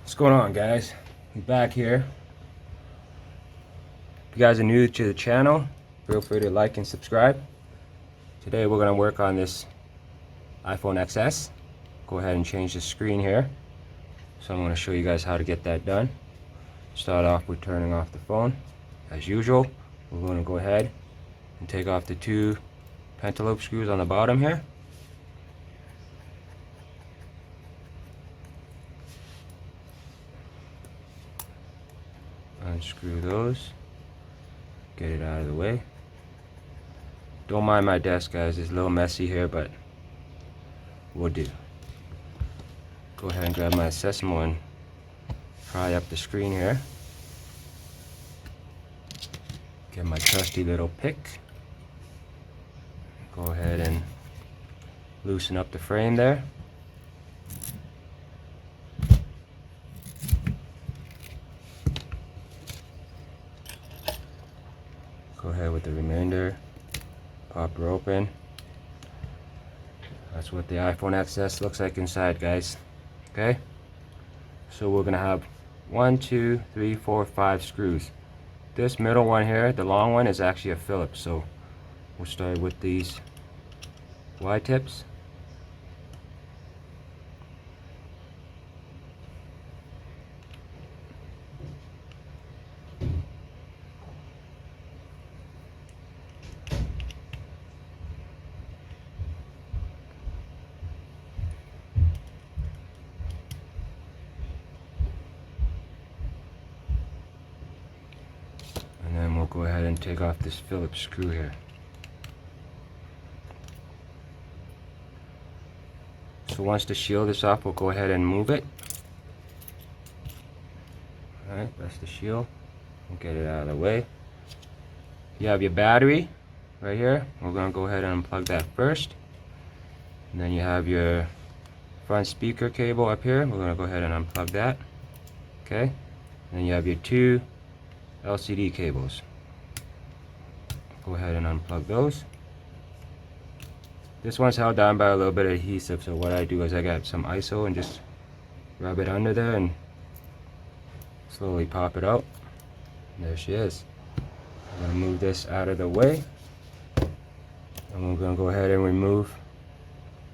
What's going on, guys? We're back here. If you guys are new to the channel, feel free to like and subscribe. Today we're going to work on this iPhone XS. Go ahead and change the screen here. So I'm going to show you guys how to get that done. Start off with turning off the phone. As usual, we're going to go ahead and take off the two pentalobe screws on the bottom here. Unscrew those. Get it out of the way. Don't mind my desk, guys. It's a little messy here, but we'll do. Go ahead and grab my Sesamo and pry up the screen here. Get my trusty little pick. Go ahead and loosen up the frame there. Go ahead with the remainder. Pop her open. That's what the iPhone XS looks like inside, guys. Okay? So we're gonna have 1, 2, 3, 4, 5 screws. This middle one here, the long one, is actually a Phillips. So we'll start with these Y tips. And then we'll go ahead and take off this Phillips screw here. So once the shield is off, we'll go ahead and move it. Alright, that's the shield. We'll get it out of the way. You have your battery right here. We're going to go ahead and unplug that first. And then you have your front speaker cable up here. We're going to go ahead and unplug that. Okay. And then you have your two LCD cables. Go ahead and unplug those. This one's held down by a little bit of adhesive, so what I do is I got some ISO and just rub it under there and slowly pop it out. There she is. I'm going to move this out of the way, and we're going to go ahead and remove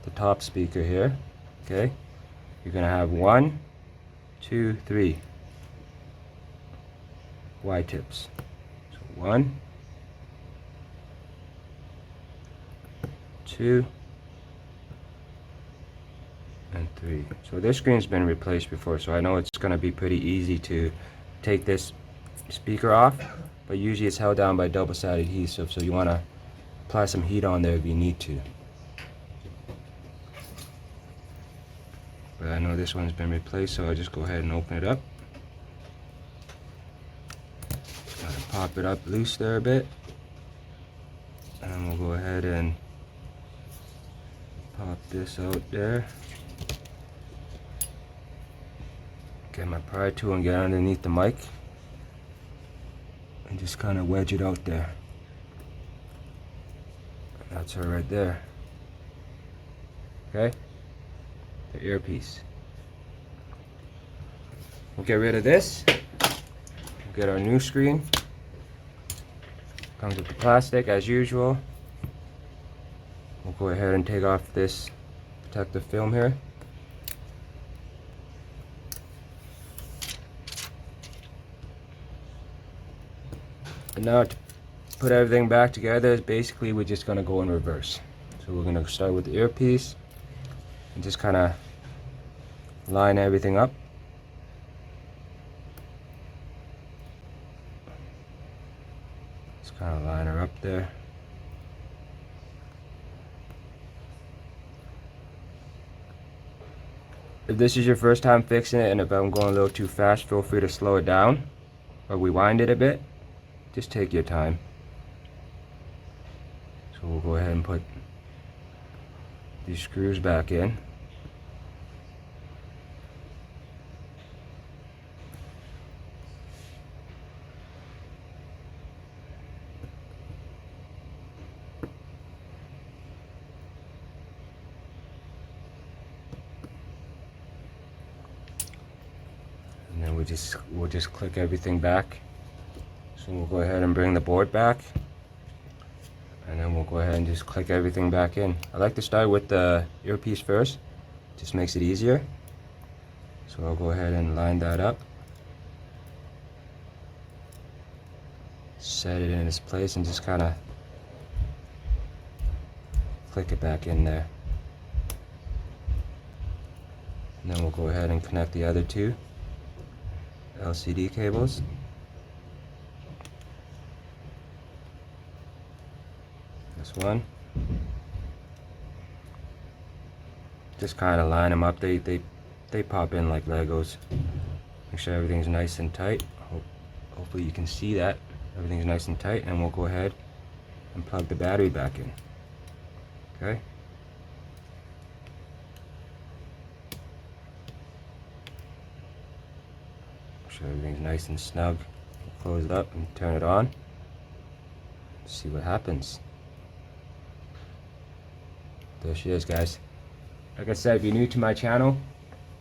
the top speaker here. Okay, you're going to have 1, 2, 3 Y tips. So 1, 2, and 3. So this screen's been replaced before, so I know it's going to be pretty easy to take this speaker off, but usually it's held down by double-sided adhesive, so you want to apply some heat on there if you need to. But I know this one's been replaced, so I'll just go ahead and open it up. Gotta pop it up loose there a bit, and we'll go ahead and pop this out there. Get my pry tool and get underneath the mic and just kind of wedge it out there. That's her right there. Okay? The earpiece. We'll get rid of this. We'll get our new screen. Comes with the plastic as usual. We'll go ahead and take off this protective film here. And now to put everything back together, basically we're just going to go in reverse. So we're going to start with the earpiece and just kind of line everything up. Just kind of line her up there. If this is your first time fixing it, and if I'm going a little too fast, feel free to slow it down or rewind it a bit. Just take your time. So we'll go ahead and put these screws back in. we'll just click everything back. So we'll go ahead and bring the board back, and then we'll go ahead and just click everything back in. I like to start with the earpiece first, just makes it easier. So I'll go ahead and line that up, set it in its place, and just kind of click it back in there. And then we'll go ahead and connect the other two LCD cables. This one. Just kind of line them up. They pop in like Legos. Make sure everything's nice and tight. Hopefully you can see that everything's nice and tight, and we'll go ahead and plug the battery back in. Okay. Make sure everything's nice and snug. Close it up and turn it on. See what happens. There she is, guys. Like I said, if you're new to my channel,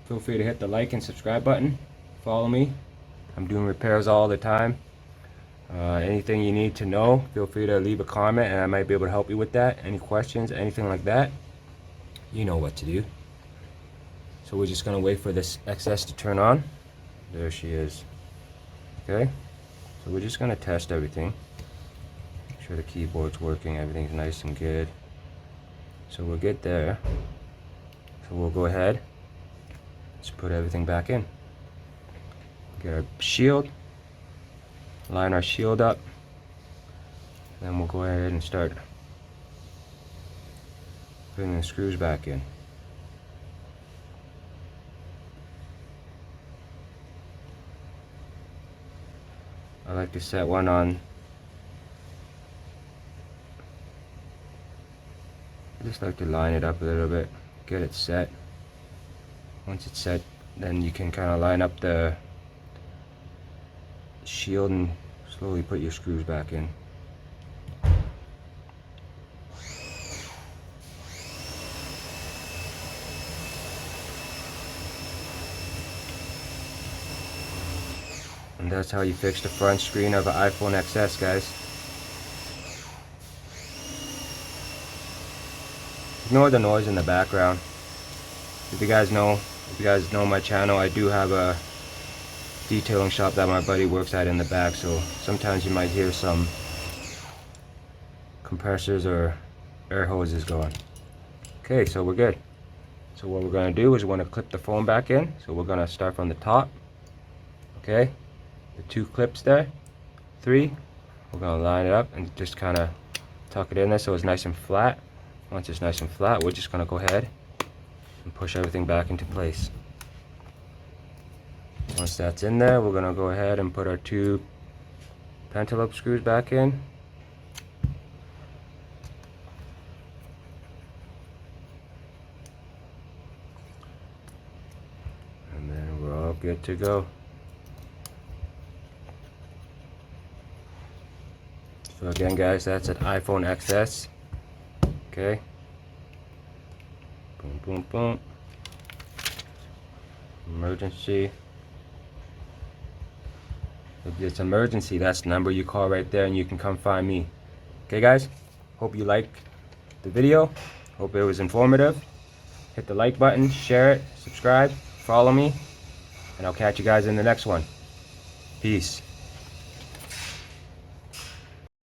feel free to hit the like and subscribe button. Follow me. I'm doing repairs all the time. Anything you need to know, feel free to leave a comment and I might be able to help you with that. Any questions, anything like that, you know what to do. So we're just going to wait for this XS to turn on. There she is. Okay, so we're just going to test everything. Make sure the keyboard's working, everything's nice and good. So we'll get there. So we'll go ahead, let's put everything back in. Get our shield, line our shield up, then we'll go ahead and start putting the screws back in. I like to set one on, I just like to line it up a little bit, get it set. Once it's set, then you can kind of line up the shield and slowly put your screws back in. And that's how you fix the front screen of an iPhone XS, guys. Ignore the noise in the background. If you guys know my channel, I do have a detailing shop that my buddy works at in the back, so sometimes you might hear some compressors or air hoses going. Okay, so we're good. So what we're going to do is we're going to clip the phone back in. So we're going to start from the top. Okay, the two clips there, 3. We're going to line it up and just kind of tuck it in there so it's nice and flat. Once it's nice and flat, we're just going to go ahead and push everything back into place. Once that's in there, we're going to go ahead and put our 2 pentalobe screws back in. And then we're all good to go. So again, guys, that's an iPhone XS. Okay. Boom, boom, boom. Emergency. If it's emergency, that's the number you call right there and you can come find me. Okay, guys? Hope you liked the video. Hope it was informative. Hit the like button, share it, subscribe, follow me, and I'll catch you guys in the next one. Peace.